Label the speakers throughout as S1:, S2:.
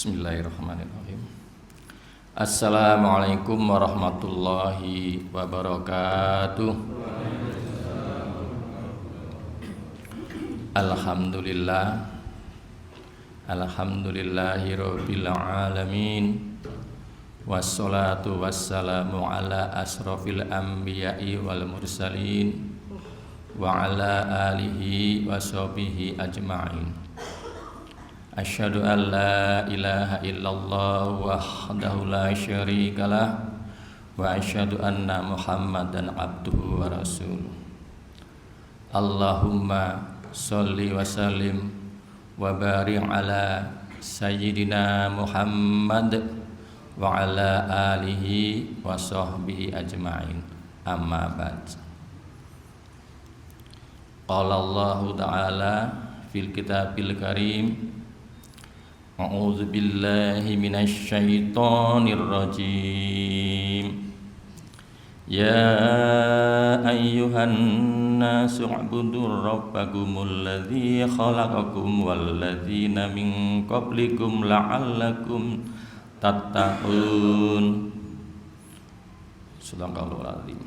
S1: Bismillahirrahmanirrahim. Assalamualaikum warahmatullahi wabarakatuh. Alhamdulillah. Alhamdulillahirabbil alamin. Wassalatu wassalamu ala asrofil anbiya'i wal mursalin wa ala alihi wa sahbihi ajma'in. Asyhadu an la ilaha illallah wahdahu la syarikalah wa asyhadu anna Muhammadan abduhu wa rasuluh. Allahumma sholli wa sallim wa barik ala sayyidina Muhammad wa ala alihi wa sahbihi ajma'in. Amma ba'd. Qala Allah ta'ala fil kitabil karim, a'udzu billahi minasy syaithanir rajim. Ya ayyuhan nasu u'budur rabbakumul ladzi khalaqakum wal ladzina min qablikum la'allakum tattaqun. Subhanallahul azim.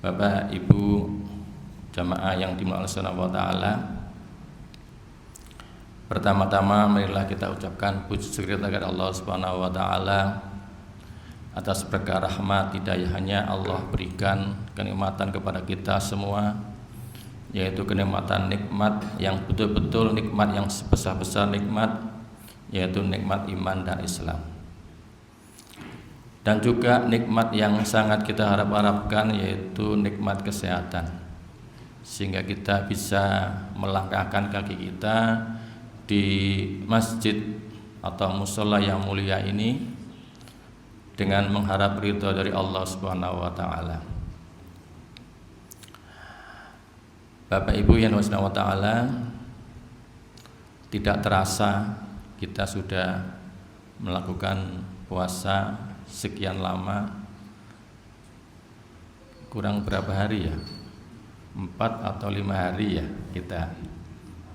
S1: Bapak, Ibu, jamaah yang dimuliakan Allah Subhanahu wa taala, pertama-tama marilah kita ucapkan puji syukur kepada Allah Subhanahu wa taala atas berkah rahmat hidayahnya Allah berikan kenikmatan kepada kita semua, yaitu kenikmatan nikmat yang betul-betul nikmat yang sebesar-besar nikmat, yaitu nikmat iman dan Islam. Dan juga nikmat yang sangat kita harapkan, yaitu nikmat kesehatan, sehingga kita bisa melangkahkan kaki kita di masjid atau mushola yang mulia ini dengan mengharap ridha dari Allah Subhanahu wa taala. Bapak Ibu yang dirahmati Allah taala, tidak terasa kita sudah melakukan puasa sekian lama. Kurang berapa hari ya? 4 atau 5 hari ya kita.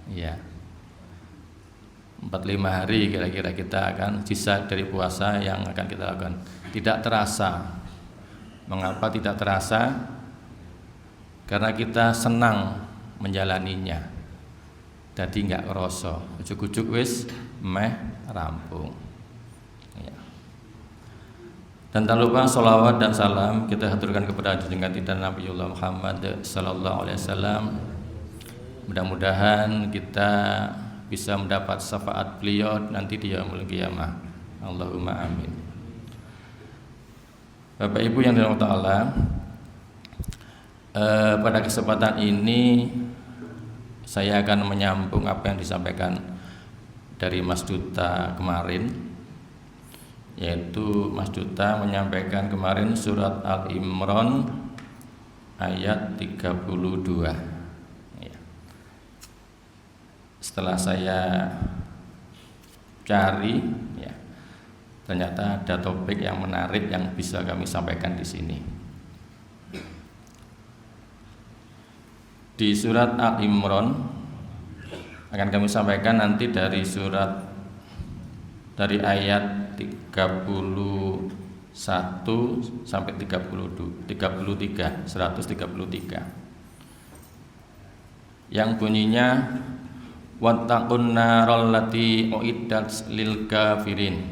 S1: Ya. 4-5 hari kira-kira kita akan sisa dari puasa yang akan kita lakukan. Tidak terasa. Mengapa tidak terasa? Karena kita senang menjalaninya. Jadi enggak kerasa. Ujuk-ujuk wis meh rampung. Ya. Dan tak lupa sholawat dan salam kita haturkan kepada junjungan kita Nabiullah Muhammad sallallahu alaihi wasallam. Mudah-mudahan kita bisa mendapat syafaat beliau nanti di yaumul qiyamah. Allahumma amin. Bapak Ibu yang dirahmati Allah, pada kesempatan ini saya akan menyambung apa yang disampaikan dari Mas Duta kemarin, yaitu Mas Duta menyampaikan kemarin surat Al-Imran ayat 32. Setelah saya cari, ya, ternyata ada topik yang menarik yang bisa kami sampaikan di sini. Di surat Al-Imran akan kami sampaikan nanti dari ayat 31 sampai 133, yang bunyinya wattaqun naral lati uiddat lil kafirin.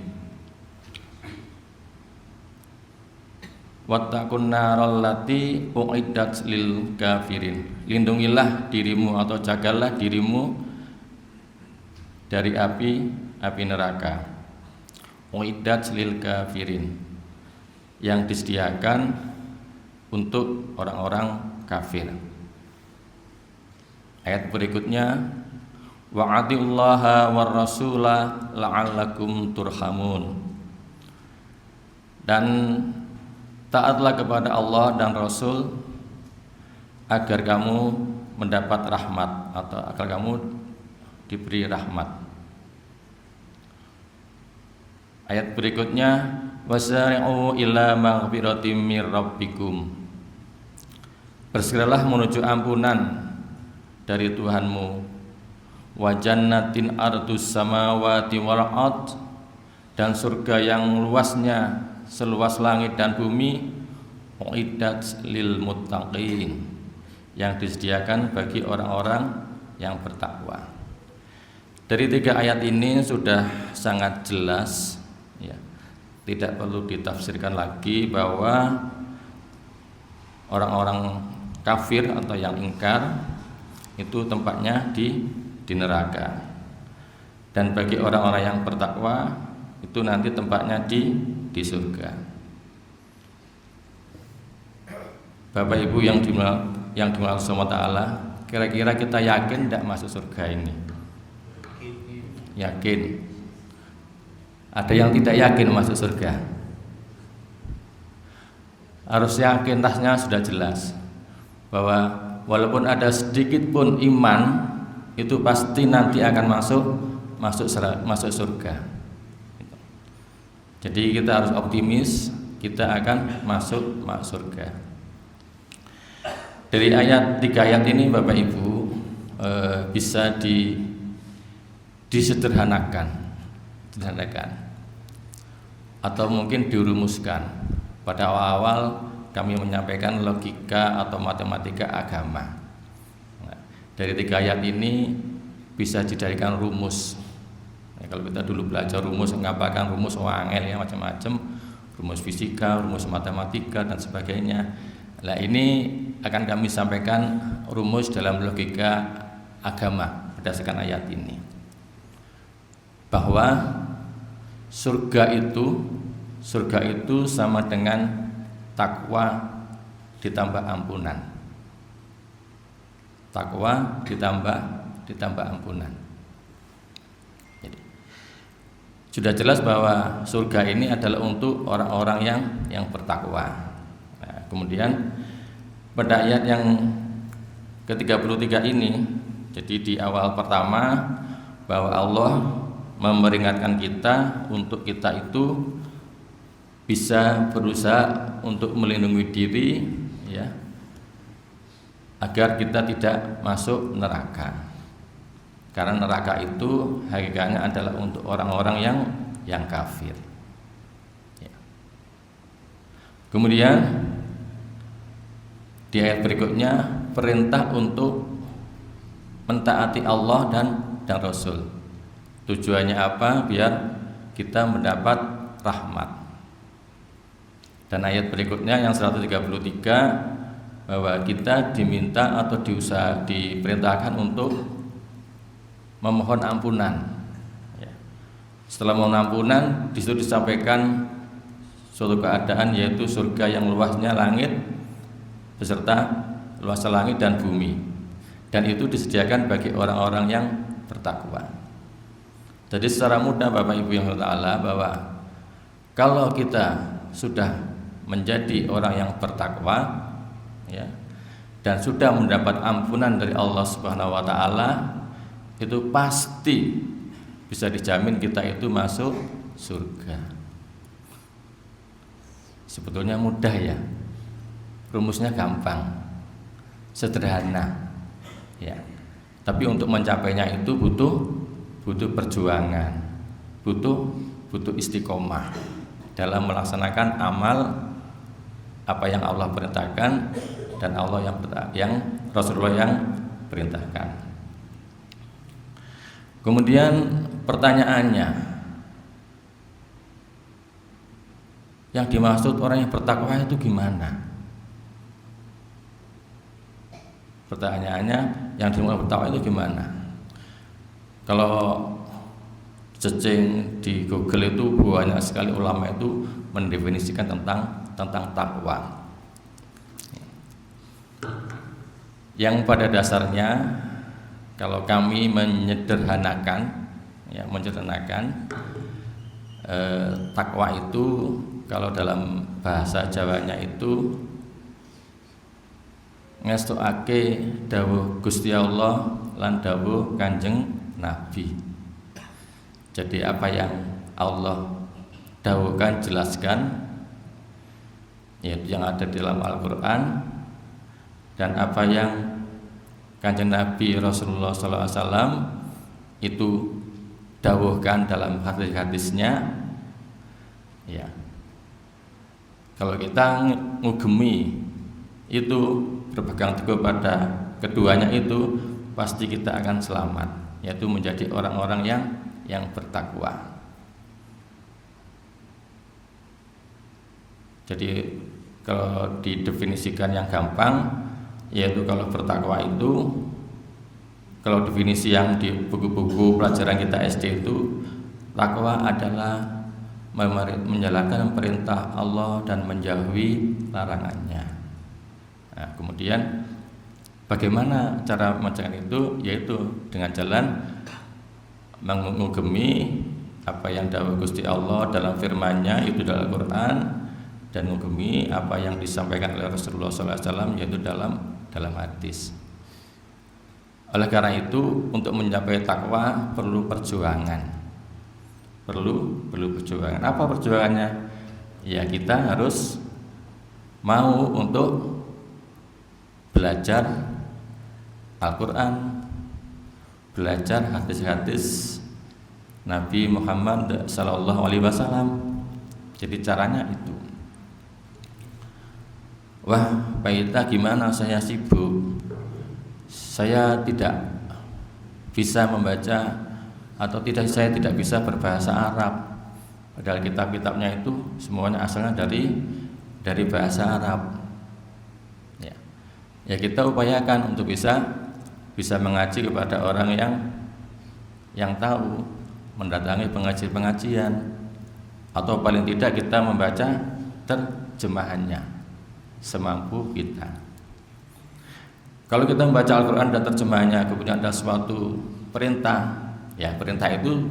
S1: Wattaqun naral lati uiddat lil kafirin. Lindungilah dirimu atau jagalah dirimu dari api neraka. Uiddat lil kafirin, yang disediakan untuk orang-orang kafir. Ayat berikutnya, wa atiullaha war rasula la'allakum turhamun. Dan taatlah kepada Allah dan Rasul agar kamu mendapat rahmat atau agar kamu diberi rahmat. Ayat berikutnya, wasari'u ila maghfiratim mir rabbikum. Bersegeralah menuju ampunan dari Tuhanmu. wa jannatin ardus samawati wal ard, dan surga yang luasnya seluas langit dan bumi, uiddat lil muttaqin, yang disediakan bagi orang-orang yang bertakwa. Dari 3 ayat ini sudah sangat jelas ya, tidak perlu ditafsirkan lagi bahwa orang-orang kafir atau yang ingkar itu tempatnya di neraka, dan bagi orang-orang yang bertakwa itu nanti tempatnya di surga. Bapak Ibu yang dimulai SWT, kira-kira kita yakin tidak masuk surga ini? Yakin. Ada yang tidak yakin masuk surga? Harus yakin, tasnya sudah jelas bahwa walaupun ada sedikit pun iman, itu pasti nanti akan masuk surga. Jadi kita harus optimis, kita akan masuk surga. Dari 3 ayat ini Bapak Ibu bisa disederhanakan atau mungkin dirumuskan. Pada awal kami menyampaikan logika atau matematika agama. Dari 3 ayat ini bisa dijadikan rumus. Kalau kita dulu belajar rumus, mengapakan rumus angel ya, macam-macam, rumus fisika, rumus matematika dan sebagainya. Nah, ini akan kami sampaikan rumus dalam logika agama berdasarkan ayat ini, bahwa surga itu sama dengan takwa ditambah ampunan. Takwa ditambah ampunan. Jadi, sudah jelas bahwa surga ini adalah untuk orang-orang yang bertakwa. Nah, kemudian pada ayat yang ke-33 ini, jadi di awal pertama bahwa Allah memperingatkan kita untuk kita itu bisa berusaha untuk melindungi diri ya, agar kita tidak masuk neraka. Karena neraka itu hakikatnya adalah untuk orang-orang yang kafir ya. Kemudian di ayat berikutnya perintah untuk mentaati Allah dan Rasul. Tujuannya apa? Biar kita mendapat rahmat. Dan ayat berikutnya yang 133 bahwa kita diminta atau diperintahkan untuk memohon ampunan. Setelah mohon ampunan, disitu disampaikan suatu keadaan, yaitu surga yang luasnya langit beserta luas langit dan bumi, dan itu disediakan bagi orang-orang yang bertakwa. Jadi secara mudah Bapak Ibu yang Allah, bahwa kalau kita sudah menjadi orang yang bertakwa ya, dan sudah mendapat ampunan dari Allah Subhanahu wa taala, itu pasti bisa dijamin kita itu masuk surga. Sebetulnya mudah ya, rumusnya gampang, sederhana ya. Tapi untuk mencapainya itu butuh perjuangan, butuh istiqomah dalam melaksanakan amal apa yang Allah perintahkan dan yang Rasulullah yang perintahkan. Kemudian pertanyaannya, yang dimaksud orang yang bertakwa itu gimana? Pertanyaannya, yang dimaksud bertakwa itu gimana? Kalau searching di Google itu banyak sekali ulama itu mendefinisikan tentang takwa. Yang pada dasarnya kalau kami menyederhanakan takwa itu kalau dalam bahasa Jawanya itu ngestuake dawuh Gusti Allah lan dawuh Kanjeng Nabi. Jadi apa yang Allah dawuhkan, jelaskan, yaitu yang ada di dalam Al-Quran, dan apa yang Kanjeng Nabi Rasulullah SAW itu dawuhkan dalam hadis-hadisnya, ya. Kalau kita ngugemi itu, berpegang teguh pada keduanya itu, pasti kita akan selamat, yaitu menjadi orang-orang yang bertakwa. Jadi kalau didefinisikan yang gampang, yaitu kalau bertakwa itu, kalau definisi yang di buku-buku pelajaran kita SD itu, takwa adalah menjalankan perintah Allah dan menjauhi larangannya. Nah, kemudian bagaimana cara menjalankan itu? Yaitu dengan jalan mengugemi apa yang dawuh Gusti Allah dalam firman-Nya, itu dalam Al-Quran, dan mengugemi apa yang disampaikan oleh Rasulullah SAW, yaitu dalam hadis. Oleh karena itu, untuk mencapai takwa perlu perjuangan. Perlu perjuangan. Apa perjuangannya? Ya, kita harus mau untuk belajar Al-Quran, belajar hadis-hadis Nabi Muhammad SAW. Jadi caranya itu. Wah, Pak Ita, gimana? Saya sibuk, saya tidak bisa membaca, atau saya tidak bisa berbahasa Arab. Padahal kitab-kitabnya itu semuanya asalnya dari bahasa Arab. Ya, kita upayakan untuk bisa mengaji kepada orang yang tahu, mendatangi pengajian, atau paling tidak kita membaca terjemahannya semampu kita. Kalau kita membaca Al-Quran dan terjemahannya, kemudian ada suatu perintah, ya perintah itu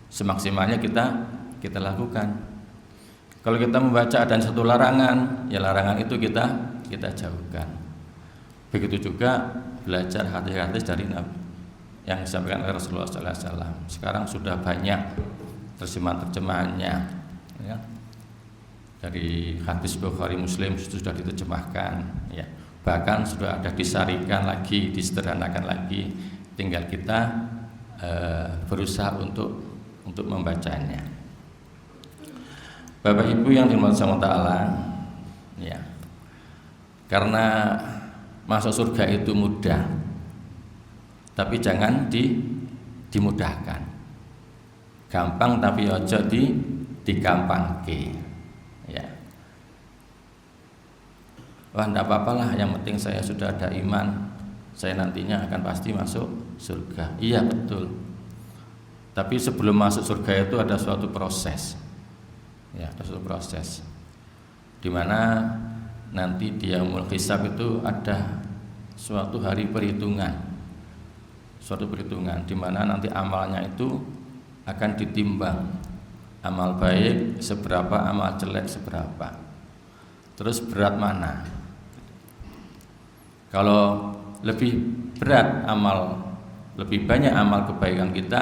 S1: semaksimalnya kita lakukan. Kalau kita membaca ada satu larangan, ya larangan itu kita jauhkan. Begitu juga belajar hadis-hadis dari Nabi yang disampaikan oleh Rasulullah SAW. Sekarang sudah banyak terjemahannya, ya. Dari hadis Bukhari Muslim sudah diterjemahkan, ya. Bahkan sudah ada disarikan lagi, disederhanakan lagi. Tinggal kita berusaha untuk membacanya. Bapak Ibu yang dirahmati Allah Ta'ala, ya, karena masuk surga itu mudah, tapi jangan dimudahkan. Gampang tapi ojo digampangke, ya. Wah, enggak apa-apalah, yang penting saya sudah ada iman, saya nantinya akan pasti masuk surga. Iya, betul. Tapi sebelum masuk surga itu ada suatu proses. Ya, ada suatu proses di mana nanti di yaumul hisab itu ada suatu hari perhitungan. Suatu perhitungan di mana nanti amalnya itu akan ditimbang. Amal baik seberapa, amal jelek seberapa. Terus berat mana? Kalau lebih berat lebih banyak amal kebaikan kita,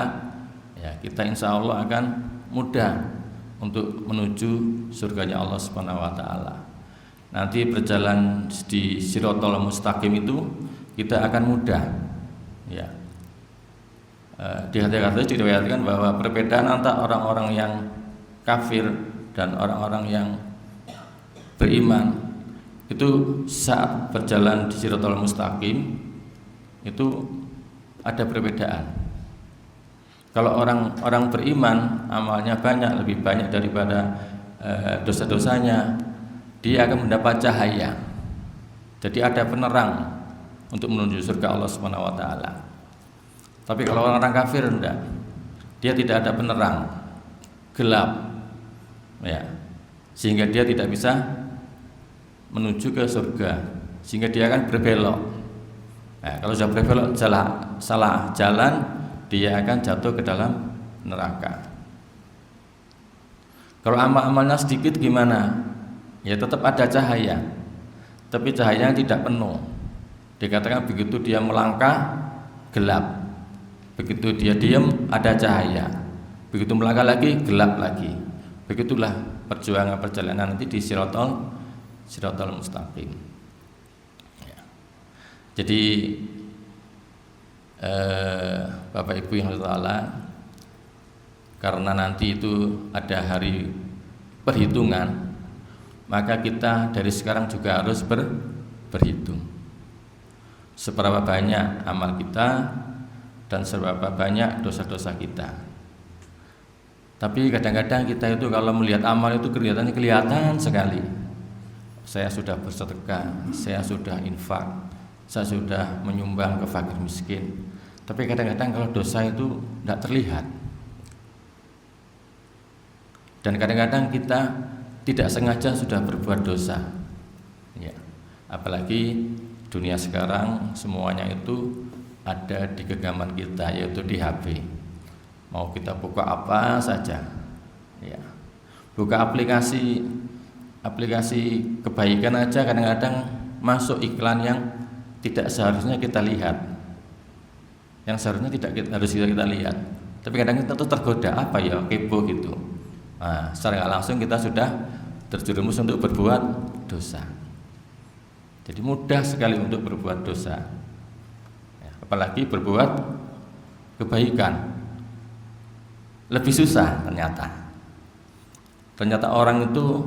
S1: ya kita insya Allah akan mudah untuk menuju surganya Allah Subhanahu wa Ta'ala. Nanti berjalan di Shiratal Mustaqim itu kita akan mudah, ya. Di hadis-hadis diriwayatkan bahwa perbedaan antara orang-orang yang kafir dan orang-orang yang beriman itu saat berjalan di Shiratal Mustaqim itu ada perbedaan. Kalau orang beriman amalnya banyak, lebih banyak daripada dosa-dosanya, dia akan mendapat cahaya. Jadi ada penerang untuk menuju surga Allah Subhanahu wa Ta'ala. Tapi kalau orang kafir enggak, dia tidak ada penerang, gelap, ya, sehingga dia tidak bisa menuju ke surga, sehingga dia akan berbelok. Nah, kalau sudah berbelok salah jalan, dia akan jatuh ke dalam neraka. Kalau amal-amalnya sedikit gimana? Ya tetap ada cahaya, tapi cahayanya tidak penuh. Dikatakan begitu dia melangkah gelap, begitu dia diam ada cahaya, begitu melangkah lagi gelap lagi. Begitulah perjuangan perjalanan nanti di Shiratal Mustaqim. Ya. Jadi Bapak Ibu yang Allah, karena nanti itu ada hari perhitungan, maka kita dari sekarang juga harus berhitung seberapa banyak amal kita dan seberapa banyak dosa-dosa kita. Tapi kadang-kadang kita itu kalau melihat amal itu kelihatan sekali. Saya sudah bersedekah, saya sudah infak, saya sudah menyumbang ke fakir miskin. Tapi kadang-kadang kalau dosa itu tidak terlihat. Dan kadang-kadang kita tidak sengaja sudah berbuat dosa. Ya. Apalagi dunia sekarang semuanya itu ada di genggaman kita, yaitu di HP. Mau kita buka apa saja, ya. Buka aplikasi kebaikan aja kadang-kadang masuk iklan yang tidak seharusnya kita lihat, yang seharusnya harus kita lihat. Tapi kadang kita tuh tergoda, apa ya, kepo gitu. Nah, secara nggak langsung kita sudah terjerumus untuk berbuat dosa. Jadi mudah sekali untuk berbuat dosa, ya, apalagi berbuat kebaikan. Lebih susah ternyata orang itu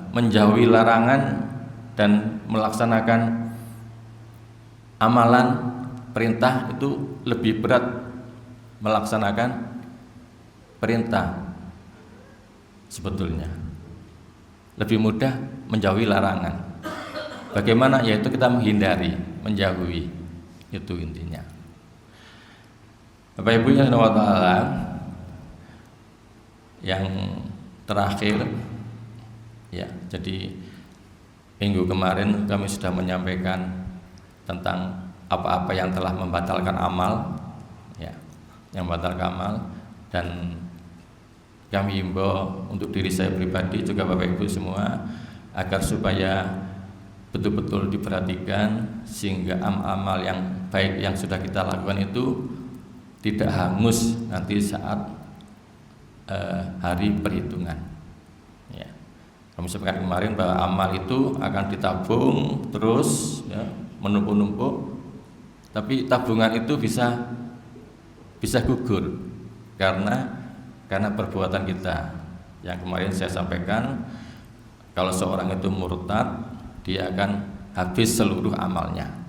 S1: menjauhi larangan dan melaksanakan amalan perintah itu lebih berat melaksanakan perintah. Sebetulnya lebih mudah menjauhi larangan. Bagaimana? Yaitu kita menghindari, menjauhi, itu intinya. Bapak Ibu yang dirahmati Allah, yang terakhir, ya, jadi minggu kemarin kami sudah menyampaikan tentang apa-apa yang telah membatalkan amal, ya, yang membatalkan amal, dan kami himbau untuk diri saya pribadi juga Bapak Ibu semua agar supaya betul-betul diperhatikan sehingga amal yang baik yang sudah kita lakukan itu tidak hangus nanti saat hari perhitungan. Ya. Kami sampaikan kemarin bahwa amal itu akan ditabung terus, ya, menumpuk-numpuk, tapi tabungan itu bisa gugur karena perbuatan kita. Yang kemarin saya sampaikan, kalau seorang itu murtad, dia akan habis seluruh amalnya.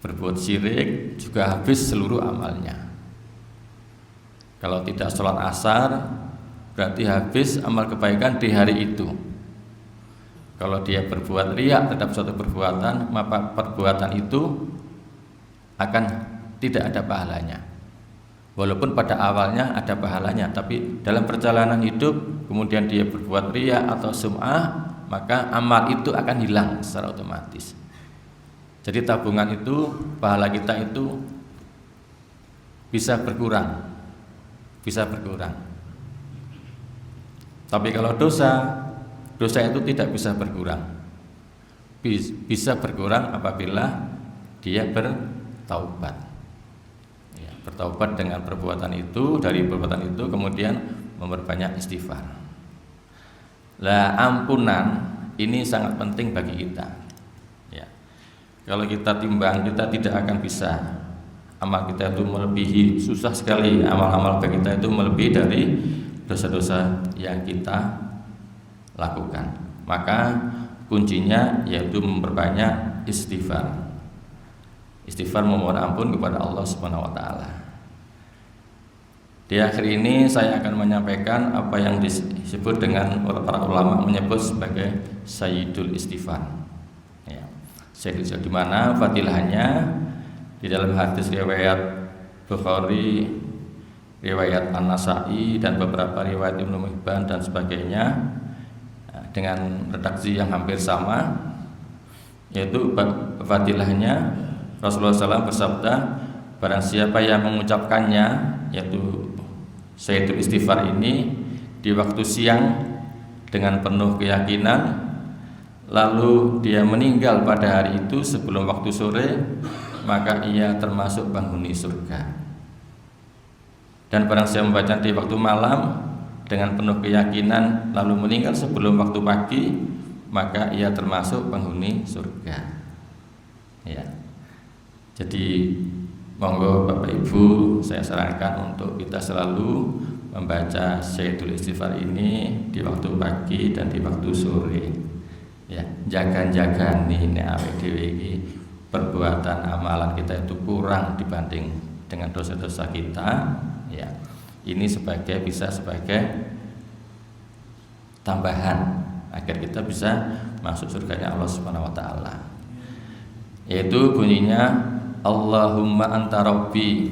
S1: Berbuat syirik juga habis seluruh amalnya. Kalau tidak sholat asar, berarti habis amal kebaikan di hari itu. Kalau dia berbuat riya terhadap suatu perbuatan, maka perbuatan itu akan tidak ada pahalanya. Walaupun pada awalnya ada pahalanya, tapi dalam perjalanan hidup kemudian dia berbuat riya atau sum'ah, maka amal itu akan hilang secara otomatis. Jadi tabungan itu, pahala kita itu bisa berkurang. Tapi kalau dosa itu tidak bisa berkurang. Bisa berkurang apabila dia bertaubat. Ya, bertaubat dengan perbuatan itu, dari perbuatan itu kemudian memperbanyak istighfar. Lah, ampunan ini sangat penting bagi kita. Kalau kita timbang, kita tidak akan bisa. Amal kita itu melebihi, susah sekali amal-amal baik kita itu melebihi dari dosa-dosa yang kita lakukan. Maka kuncinya yaitu memperbanyak istighfar. Istighfar memohon ampun kepada Allah Subhanahu wa taala. Di akhir ini saya akan menyampaikan apa yang disebut dengan para ulama menyebut sebagai Sayyidul Istighfar. Di mana fadilahnya di dalam hadis riwayat Bukhari, riwayat An-Nasa'i dan beberapa riwayat Ibnu Hibban dan sebagainya dengan redaksi yang hampir sama, yaitu fadilahnya Rasulullah SAW bersabda, barang siapa yang mengucapkannya, yaitu Sayyidul Istighfar ini di waktu siang dengan penuh keyakinan, lalu dia meninggal pada hari itu sebelum waktu sore, maka ia termasuk penghuni surga. Dan barang siapa membaca di waktu malam dengan penuh keyakinan lalu meninggal sebelum waktu pagi, maka ia termasuk penghuni surga. Ya. Jadi monggo Bapak Ibu, saya sarankan untuk kita selalu membaca Sayyidul Istighfar ini di waktu pagi dan di waktu sore. Ya, jaga-jaga nih awake dhewe iki perbuatan amalan kita itu kurang dibanding dengan dosa-dosa kita. Ya, ini bisa sebagai tambahan agar kita bisa masuk surganya Allah Subhanahu wa taala. Yaitu bunyinya Allahumma anta rabbi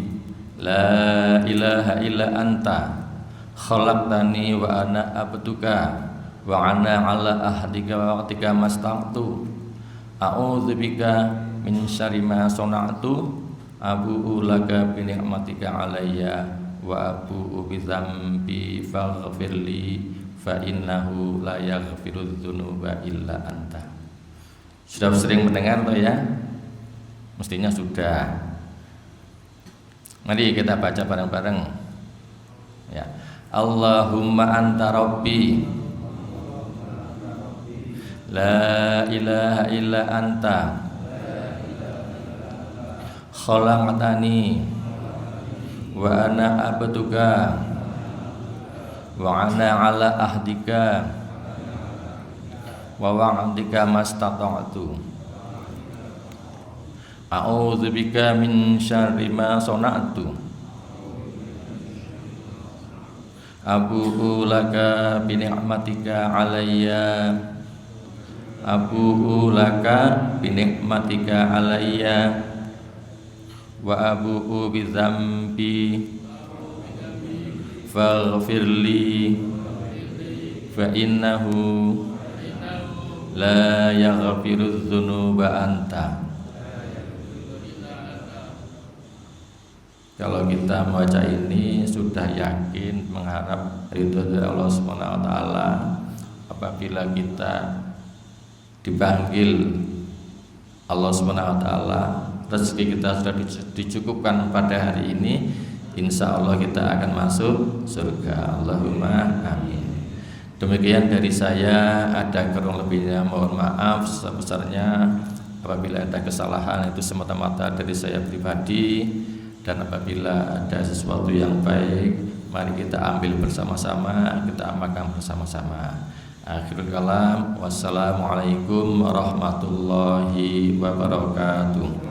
S1: la ilaha illa anta khalaqtani wa ana abduka wa ana ala ahdika wa wa'dika mastaqtu a'udzubika min syarri ma sana'tu abu'u laka bi ni'matika alayya wa abu'u bi dzambi faghfirli fa innahu la yaghfirudz dzunuba illa anta. Sudah sering mendengar toh ya? Mestinya sudah. Mari kita baca bareng-bareng. Ya. Allahumma anta rabbi la ilaha illa anta khalaqtani wa ana abduka wa ana ala ahdika wa wa'dika mastata'tu a'udzubika min syarri ma sana'tu abu'u laka bi ni'matika alayya abu'u laka bi ni'matika alayya wa abu'u bi dzambi faghfirli fa innahu la yaghfirudz dzunuba anta. Kalau kita membaca ini sudah yakin mengharap ridho dari Allah Subhanahu wa taala. Apabila kita dipanggil Allah Subhanahu wa taala, rezeki kita sudah dicukupkan pada hari ini, insya Allah kita akan masuk surga. Allahumma amin. Demikian dari saya, ada kurang lebihnya mohon maaf sebesarnya. Apabila ada kesalahan itu semata-mata dari saya pribadi. Dan apabila ada sesuatu yang baik, mari kita ambil bersama-sama, kita amalkan bersama-sama. Akhirul kalam, wassalamualaikum warahmatullahi wabarakatuh.